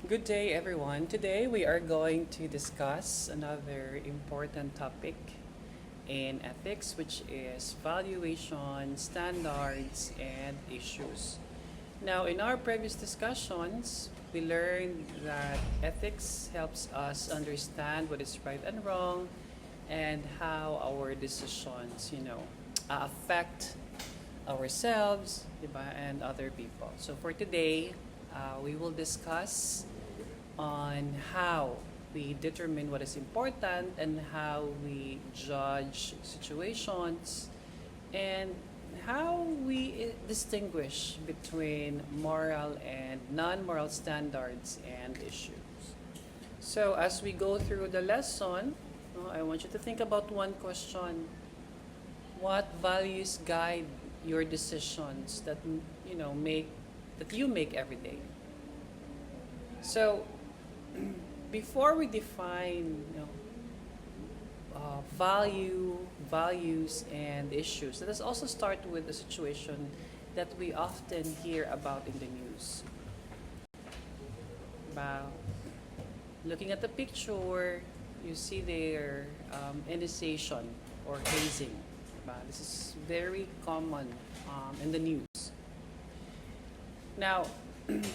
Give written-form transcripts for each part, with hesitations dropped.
Good day, everyone. Today we are going to discuss another important topic in ethics, which is valuation, standards, and issues. Now, in our previous discussions, we learned that ethics helps us understand what is right and wrong and how our decisions, affect ourselves, diba, and other people. So for today, we will discuss on how we determine what is important and how we judge situations and how we distinguish between moral and non-moral standards and issues. So as we go through the lesson, I want you to think about one question. What values guide your decisions that you make every day? So before we define values and issues, let us also start with a situation that we often hear about in the news. About looking at the picture, you see there initiation or hazing. This is very common in the news. Now,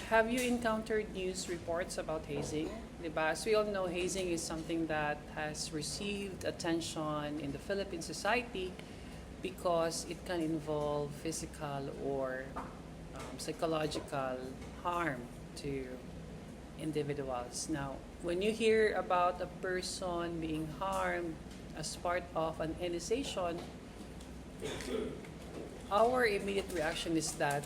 have you encountered news reports about hazing? Diba? As we all know, hazing is something that has received attention in the Philippine society because it can involve physical or psychological harm to individuals. Now, when you hear about a person being harmed as part of an initiation, our immediate reaction is that,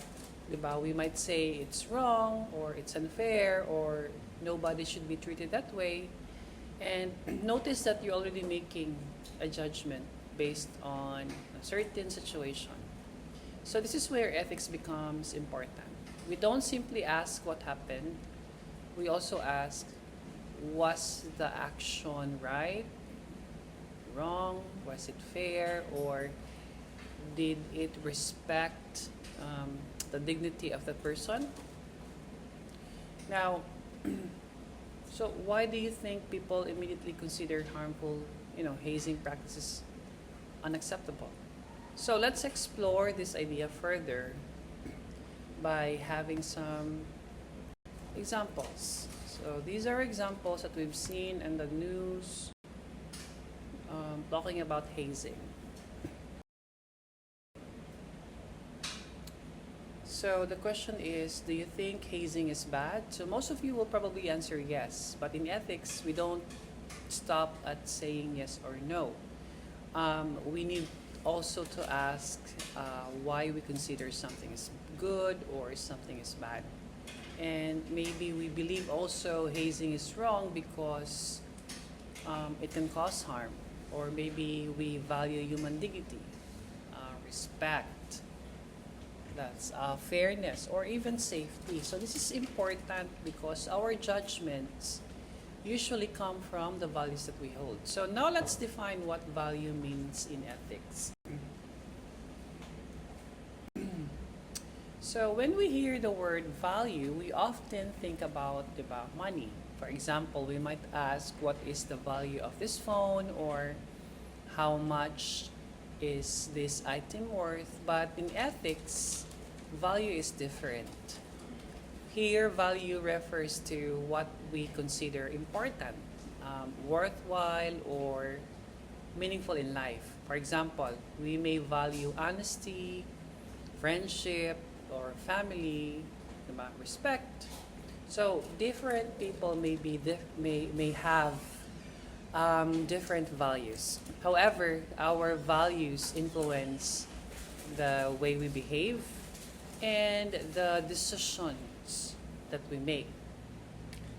diba, we might say it's wrong or it's unfair or nobody should be treated that way. And notice that you're already making a judgment based on a certain situation. So this is where ethics becomes important. We don't simply ask what happened. We also ask, was the action right, wrong, was it fair, or did it respect the dignity of the person? Now, so why do you think people immediately consider harmful, hazing practices unacceptable? So let's explore this idea further by having some examples. So these are examples that we've seen in the news talking about hazing. So the question is, do you think hazing is bad? So most of you will probably answer yes, but in ethics, we don't stop at saying yes or no. We need also to ask why we consider something is good or something is bad. And maybe we believe also hazing is wrong because it can cause harm, or maybe we value human dignity, respect, that's fairness, or even safety. So this is important because our judgments usually come from the values that we hold. So now let's define what value means in ethics. So when we hear the word value, we often think about money. For example, we might ask, what is the value of this phone, or how much is this item worth? But in ethics, value is different. Here, value refers to what we consider important, worthwhile, or meaningful in life. For example, we may value honesty, friendship, or family, respect. So different people may have different values. However, our values influence the way we behave and the decisions that we make.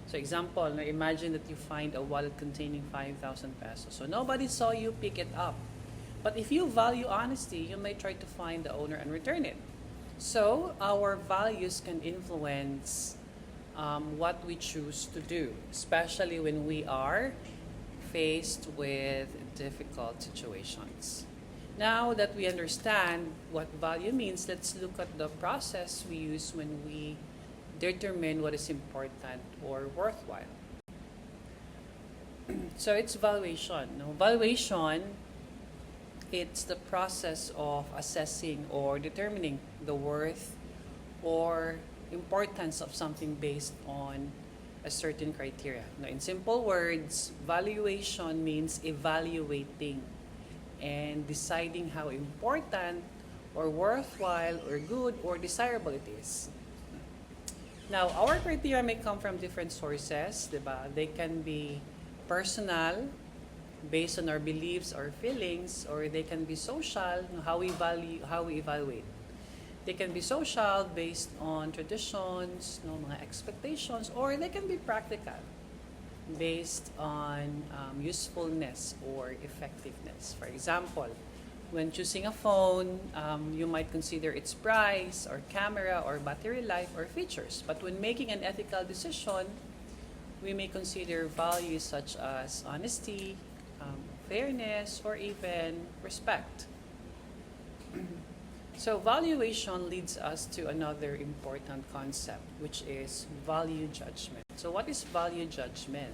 So example, now imagine that you find a wallet containing 5,000 pesos. So nobody saw you pick it up. But if you value honesty, you may try to find the owner and return it. So our values can influence what we choose to do, especially when we are faced with difficult situations. Now that we understand what value means, let's look at the process we use when we determine what is important or worthwhile. So it's valuation. No? Valuation, it's the process of assessing or determining the worth or importance of something based on a certain criteria. Now, in simple words, valuation means evaluating and deciding how important or worthwhile or good or desirable it is. Now, our criteria may come from different sources, diba? They can be personal, based on our beliefs or feelings, or they can be social, how we evaluate. They can be social, based on traditions, mga expectations, or they can be practical, based on usefulness or effectiveness. For example, when choosing a phone, you might consider its price, or camera, or battery life, or features. But when making an ethical decision, we may consider values such as honesty, fairness, or even respect. So valuation leads us to another important concept, which is value judgment. So what is value judgment?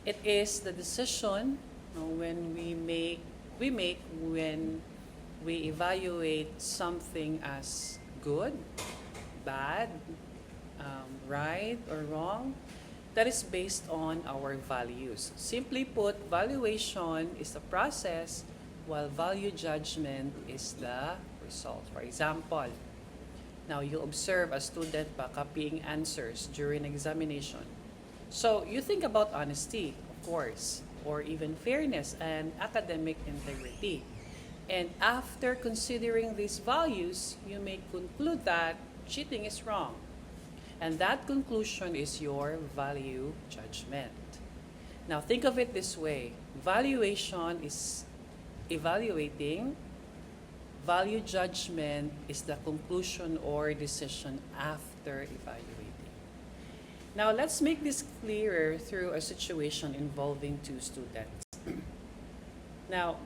It is the decision when we make when we evaluate something as good, bad, right, or wrong. That is based on our values. Simply put, valuation is the process, while value judgment is the result. For example, now you observe a student copying answers during examination. So you think about honesty, of course, or even fairness and academic integrity. And after considering these values, you may conclude that cheating is wrong. And that conclusion is your value judgment. Now think of it this way. Valuation is evaluating. Value judgment is the conclusion or decision after evaluating. Now let's make this clearer through a situation involving two students. Now,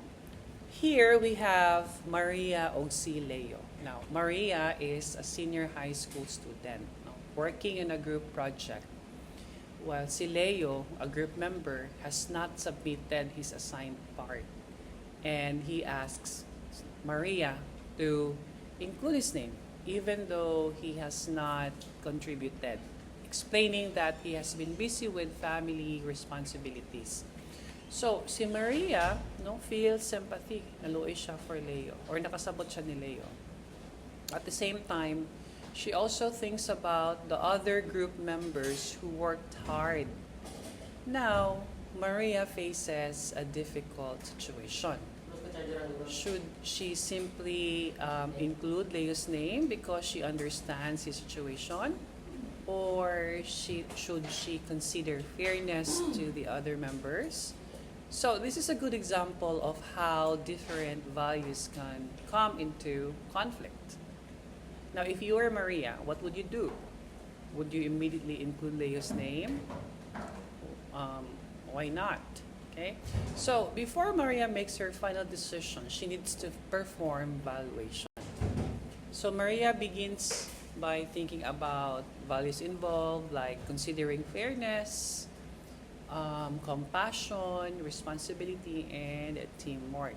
here we have Maria o si Leo. Now, Maria is a senior high school student working in a group project, while si Leo, a group member, has not submitted his assigned part. And he asks Maria to include his name, even though he has not contributed, explaining that he has been busy with family responsibilities. So, si Maria feels sympathy, naluoy siya for Leo, or nakasabot siya ni Leo. At the same time, she also thinks about the other group members who worked hard. Now, Maria faces a difficult situation. Should she simply include Leo's name because she understands his situation? Or should she consider fairness to the other members? So this is a good example of how different values can come into conflict. Now, if you were Maria, what would you do? Would you immediately include Leo's name? Why not? Okay. So before Maria makes her final decision, she needs to perform valuation. So Maria begins by thinking about values involved, like considering fairness, compassion, responsibility, and teamwork.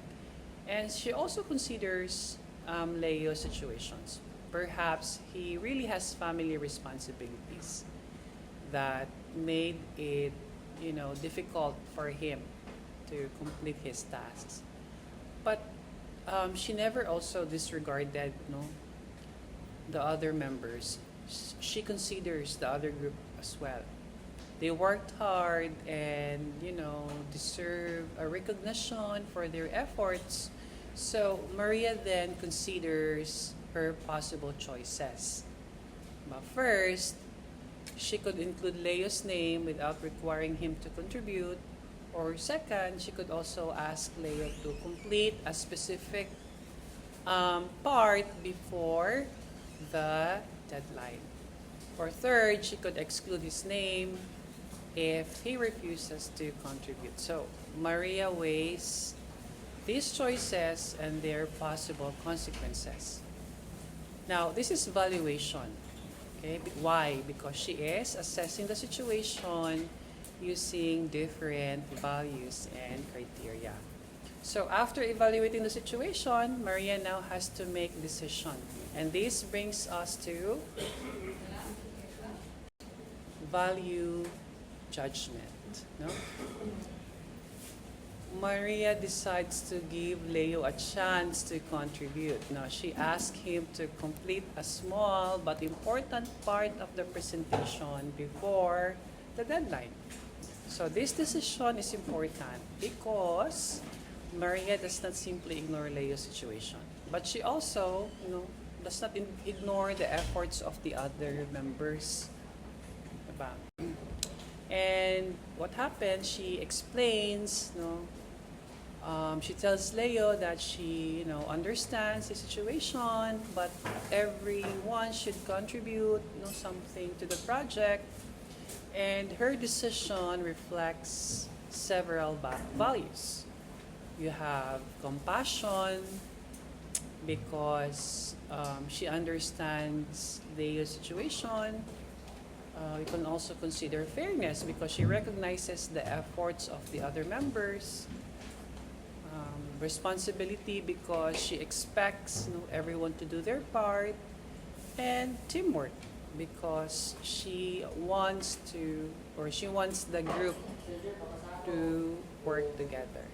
And she also considers Leo's situations. Perhaps he really has family responsibilities that made it, difficult for him to complete his tasks. But she never also disregarded, the other members. She considers the other group as well. They worked hard and, deserve a recognition for their efforts. So Maria then considers her possible choices. But first, she could include Leo's name without requiring him to contribute. Or second, she could also ask Leo to complete a specific part before the deadline. Or third, she could exclude his name if he refuses to contribute. So Maria weighs these choices and their possible consequences. Now, this is valuation. Okay, why? Because she is assessing the situation using different values and criteria. So after evaluating the situation, Maria now has to make decision. And this brings us to value judgment. No? Maria decides to give Leo a chance to contribute. Now, she asks him to complete a small but important part of the presentation before the deadline. So this decision is important because Maria does not simply ignore Leo's situation, but she also, does not ignore the efforts of the other members. Diba? And what happened? She explains, she tells Leo that she, understands the situation, but everyone should contribute, something to the project. And her decision reflects several values. You have compassion because she understands Leo's situation. You can also consider fairness because she recognizes the efforts of the other members. Responsibility because she expects everyone to do their part. And teamwork because she wants the group to work together.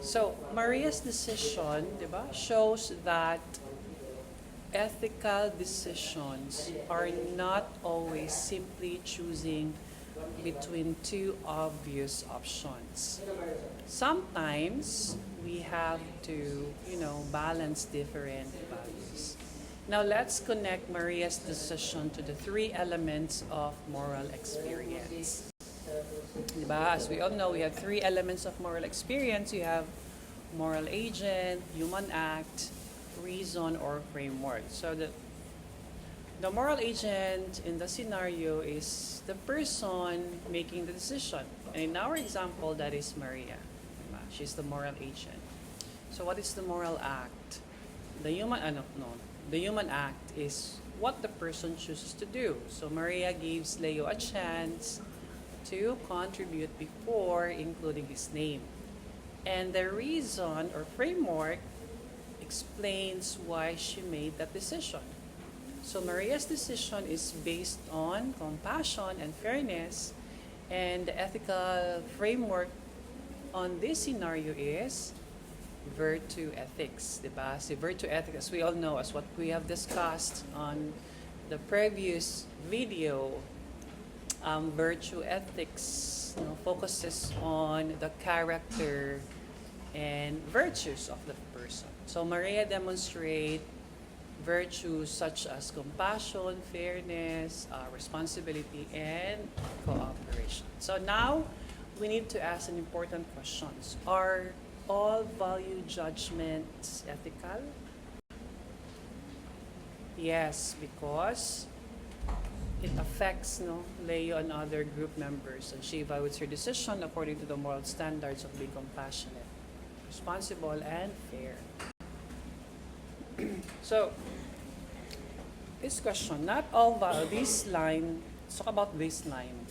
So Maria's decision, shows that ethical decisions are not always simply choosing between two obvious options. Sometimes we have to, balance different values. Now let's connect Maria's decision to the three elements of moral experience. As we all know, we have three elements of moral experience. You have moral agent, human act, reason, or framework. So the moral agent in the scenario is the person making the decision. And in our example, that is Maria. She's the moral agent. So what is the moral act? The human act is what the person chooses to do. So Maria gives Leo a chance to contribute before including his name. And the reason or framework explains why she made that decision. So Maria's decision is based on compassion and fairness, and the ethical framework on this scenario is virtue ethics, diba? Si virtue ethics, as we all know, as what we have discussed on the previous video, virtue ethics focuses on the character and virtues of the person. So Maria demonstrates virtues such as compassion, fairness, responsibility, and cooperation. So now we need to ask an important question. Are all value judgments ethical? Yes, because it affects Leo and other group members, and she evaluates her decision according to the moral standards of being compassionate, responsible, and fair. So, this question, not all this line, let's talk about this line.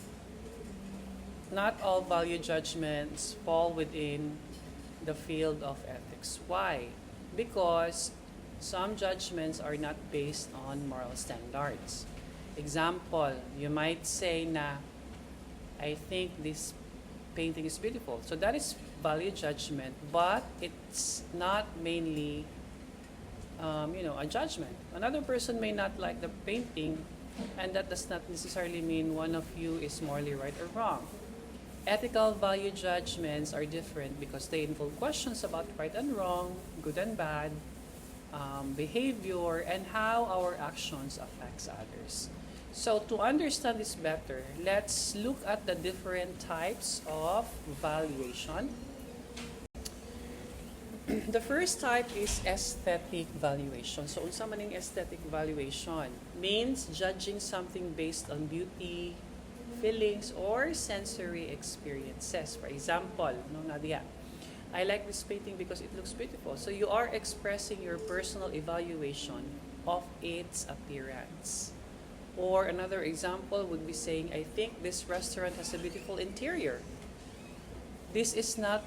Not all value judgments fall within the field of ethics. Why? Because some judgments are not based on moral standards. Example, you might say na, I think this painting is beautiful. So that is value judgment, but it's not mainly, a judgment. Another person may not like the painting, and that does not necessarily mean one of you is morally right or wrong. Ethical value judgments are different because they involve questions about right and wrong, good and bad, behavior, and how our actions affects others. So to understand this better, let's look at the different types of valuation. The first type is aesthetic valuation. So unsa man ning aesthetic valuation? Means judging something based on beauty, feelings, or sensory experiences. For example, Nadia, I like this painting because it looks beautiful. So you are expressing your personal evaluation of its appearance. Or another example would be saying, I think this restaurant has a beautiful interior. This is not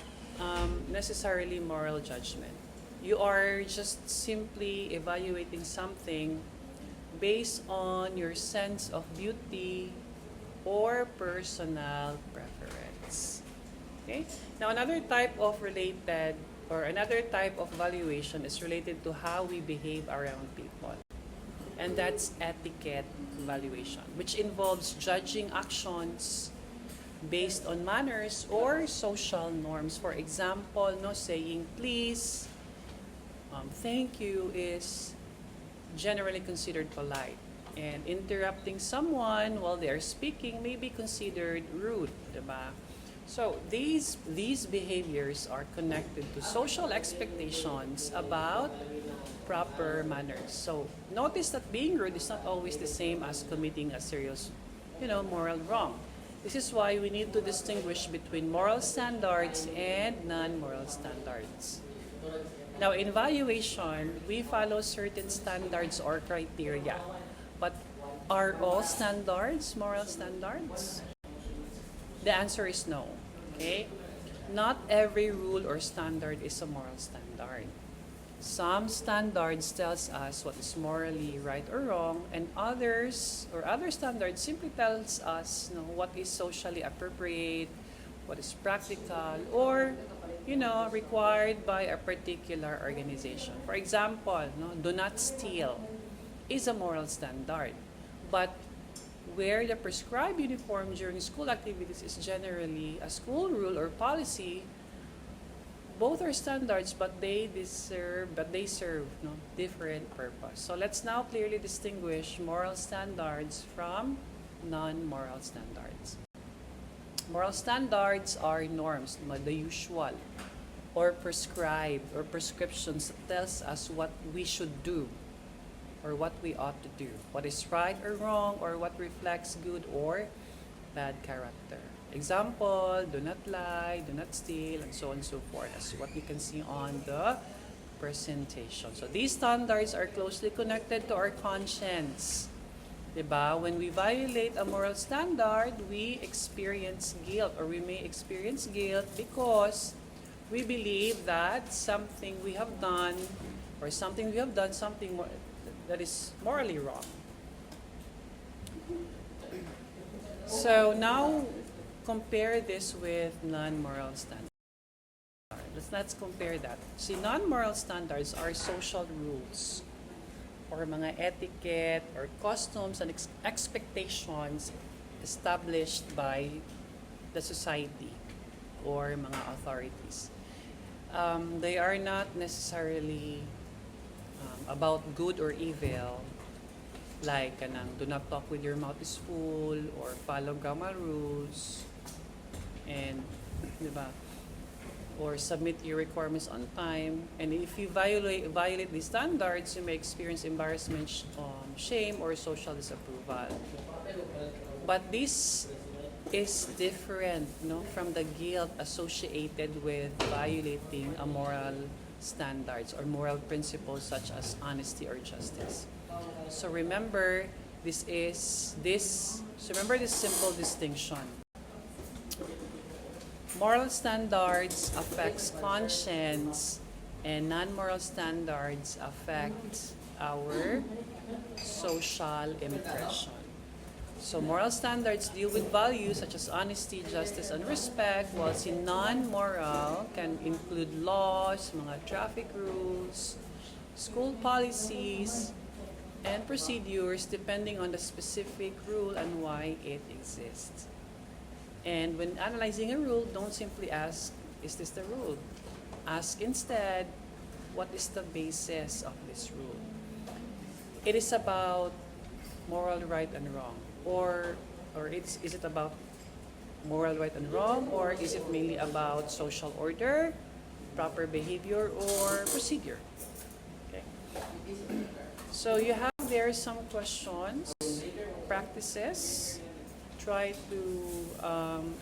necessarily moral judgment. You are just simply evaluating something based on your sense of beauty or personal preference. Okay? Now, another type of valuation is related to how we behave around people. And that's etiquette valuation, which involves judging actions based on manners or social norms. For example, no saying please, thank you is generally considered polite. And interrupting someone while they are speaking may be considered rude, diba? So these behaviors are connected to social expectations about proper manners. So notice that being rude is not always the same as committing a serious, moral wrong. This is why we need to distinguish between moral standards and non-moral standards. Now, in valuation, we follow certain standards or criteria. But are all standards moral standards? The answer is no. Okay? Not every rule or standard is a moral standard. Some standards tells us what is morally right or wrong, and other standards simply tells us what is socially appropriate, what is practical, or required by a particular organization. For example, do not steal is a moral standard, but wear the prescribed uniform during school activities is generally a school rule or policy. Both are standards, but they serve different purpose. So let's now clearly distinguish moral standards from non-moral standards. Moral standards are norms, the usual, or prescribed, or prescriptions that tells us what we should do, or what we ought to do, what is right or wrong, or what reflects good or bad character. Example, do not lie, do not steal, and so on and so forth, as what you can see on the presentation. So these standards are closely connected to our conscience. Diba? When we violate a moral standard, we experience guilt, or we may experience guilt because we believe that something we have done something that is morally wrong. So now compare this with non-moral standards. Let's compare that. See, non-moral standards are social rules or mga etiquette or customs and expectations established by the society or mga authorities. They are not necessarily about good or evil, like do not talk with your mouth is full, or follow grammar rules, and diba, or submit your requirements on time. And if you violate these standards, you may experience embarrassment, shame, or social disapproval. But this is different from the guilt associated with violating a moral standards or moral principles such as honesty or justice. So remember this simple distinction. Moral standards affects conscience, and non-moral standards affect our social impression. So moral standards deal with values such as honesty, justice, and respect, while non-moral can include laws, mga traffic rules, school policies, and procedures depending on the specific rule and why it exists. And when analyzing a rule, don't simply ask, is this the rule? Ask instead, what is the basis of this rule? It is about moral right and wrong, or is it about moral right and wrong, or is it mainly about social order, proper behavior, or procedure? Okay. So you have there some questions, practices. Try to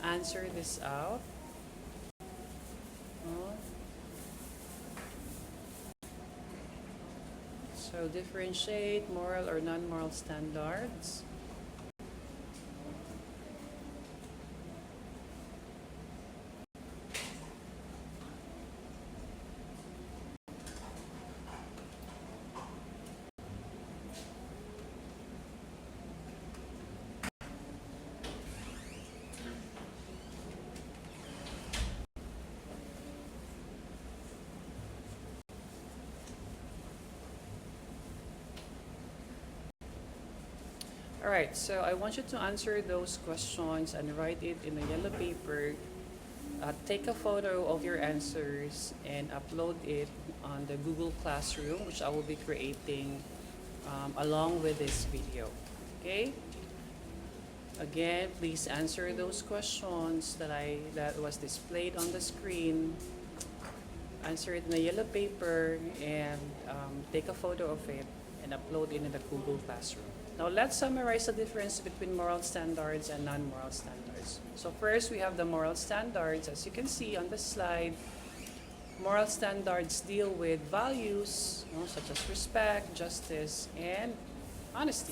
answer this out. So differentiate moral or non-moral standards. Alright, so I want you to answer those questions and write it in a yellow paper. Take a photo of your answers and upload it on the Google Classroom, which I will be creating along with this video. Okay? Again, please answer those questions that was displayed on the screen. Answer it in a yellow paper and take a photo of it and upload it in the Google Classroom. Now let's summarize the difference between moral standards and non-moral standards. So first we have the moral standards. As you can see on the slide, moral standards deal with values, such as respect, justice, and honesty.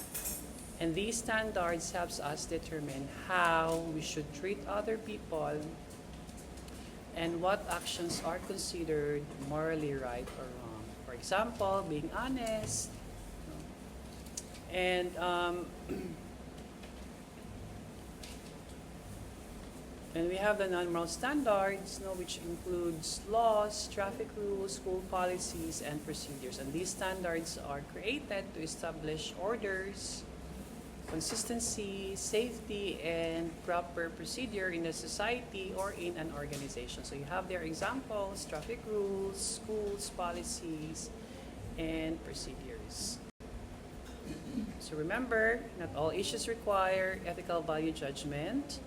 And these standards helps us determine how we should treat other people and what actions are considered morally right or wrong. For example, being honest. And and we have the non-moral standards, which includes laws, traffic rules, school policies, and procedures. And these standards are created to establish orders, consistency, safety, and proper procedure in a society or in an organization. So you have their examples: traffic rules, schools, policies, and procedures. So remember, not all issues require ethical value judgment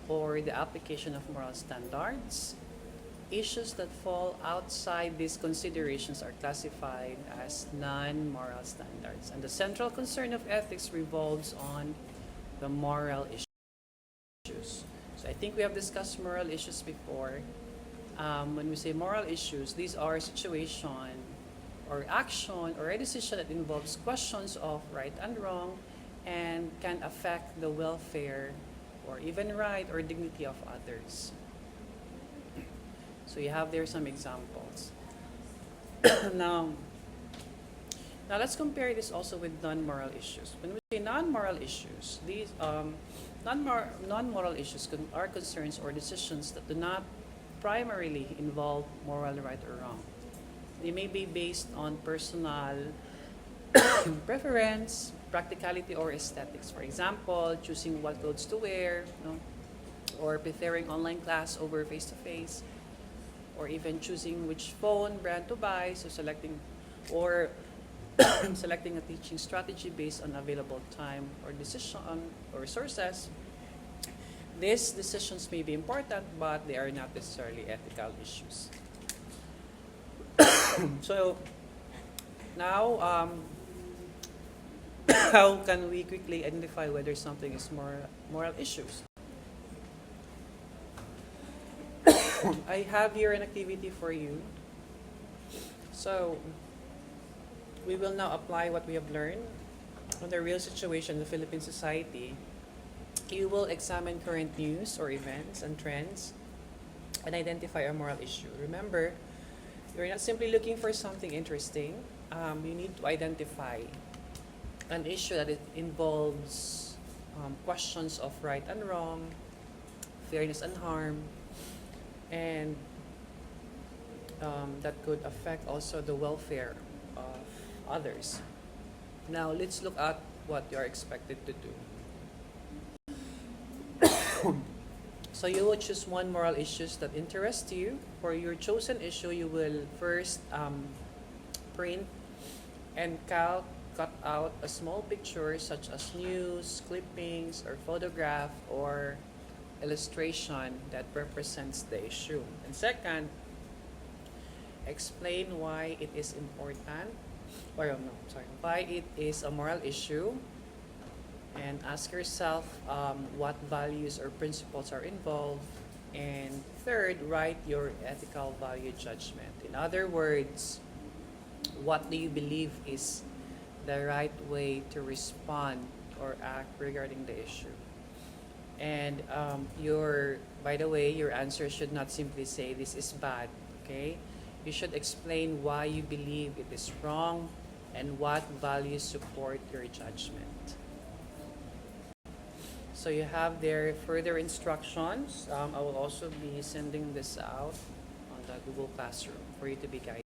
or the application of moral standards. Issues that fall outside these considerations are classified as non-moral standards. And the central concern of ethics revolves on the moral issues. So I think we have discussed moral issues before. When we say moral issues, these are situation or action or a decision that involves questions of right and wrong and can affect the welfare or even right or dignity of others. So you have there some examples. now let's compare this also with non-moral issues. When we say non-moral issues, these non-moral issues are concerns or decisions that do not primarily involve moral right or wrong. They may be based on personal preference, practicality, or aesthetics. For example, choosing what clothes to wear, or preferring online class over face-to-face, or even choosing which phone brand to buy, so selecting or selecting a teaching strategy based on available time or decision or resources. These decisions may be important, but they are not necessarily ethical issues. So now, how can we quickly identify whether something is moral issues? I have here an activity for you. So we will now apply what we have learned on the real situation in the Philippine society. You will examine current news or events and trends and identify a moral issue. Remember, you're not simply looking for something interesting. You need to identify an issue that it involves questions of right and wrong, fairness and harm, and that could affect also the welfare of others. Now, let's look at what you are expected to do. So you will choose one moral issue that interests you. For your chosen issue, you will first print and cut out a small picture such as news, clippings, or photograph or illustration that represents the issue. And second, explain why it is important, why it is a moral issue, and ask yourself what values or principles are involved. And third, write your ethical value judgment. In other words, what do you believe is the right way to respond or act regarding the issue? And by the way, your answer should not simply say this is bad, okay? You should explain why you believe it is wrong and what values support your judgment. So you have there further instructions. I will also be sending this out on the Google Classroom for you to be guided.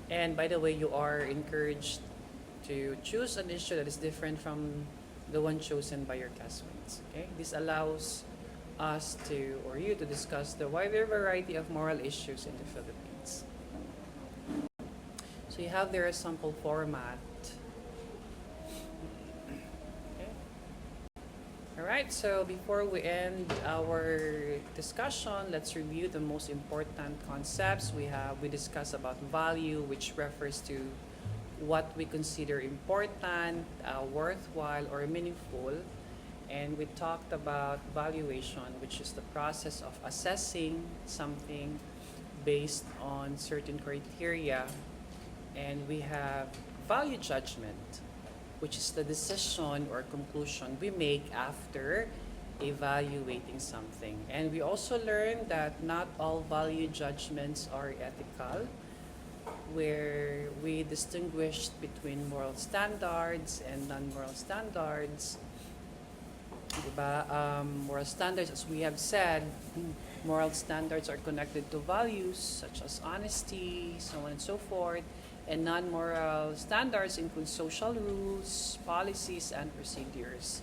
And by the way, you are encouraged to choose an issue that is different from the one chosen by your classmates. Okay, this allows us to, or you, to discuss the wider variety of moral issues in the Philippines. So you have there a sample format. Okay. All right, so before we end our discussion, let's review the most important concepts. We discussed about value, which refers to what we consider important, worthwhile, or meaningful. And we talked about valuation, which is the process of assessing something based on certain criteria. And we have value judgment, which is the decision or conclusion we make after evaluating something. And we also learned that not all value judgments are ethical, where we distinguished between moral standards and non-moral standards. Diba? Moral standards, as we have said, moral standards are connected to values such as honesty, so on and so forth. And non-moral standards include social rules, policies, and procedures.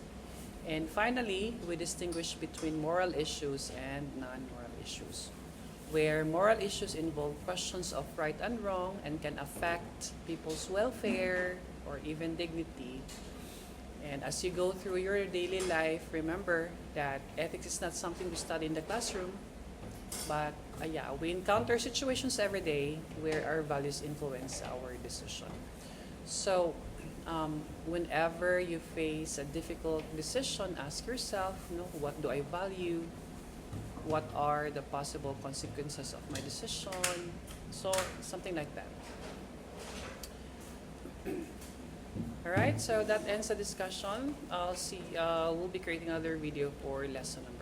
And finally, we distinguish between moral issues and non-moral issues, where moral issues involve questions of right and wrong and can affect people's welfare or even dignity. And as you go through your daily life, remember that ethics is not something we study in the classroom, but we encounter situations every day where our values influence our decision. So, whenever you face a difficult decision, ask yourself, what do I value? What are the possible consequences of my decision? So, something like that. All right, so that ends the discussion. We'll be creating another video for lesson number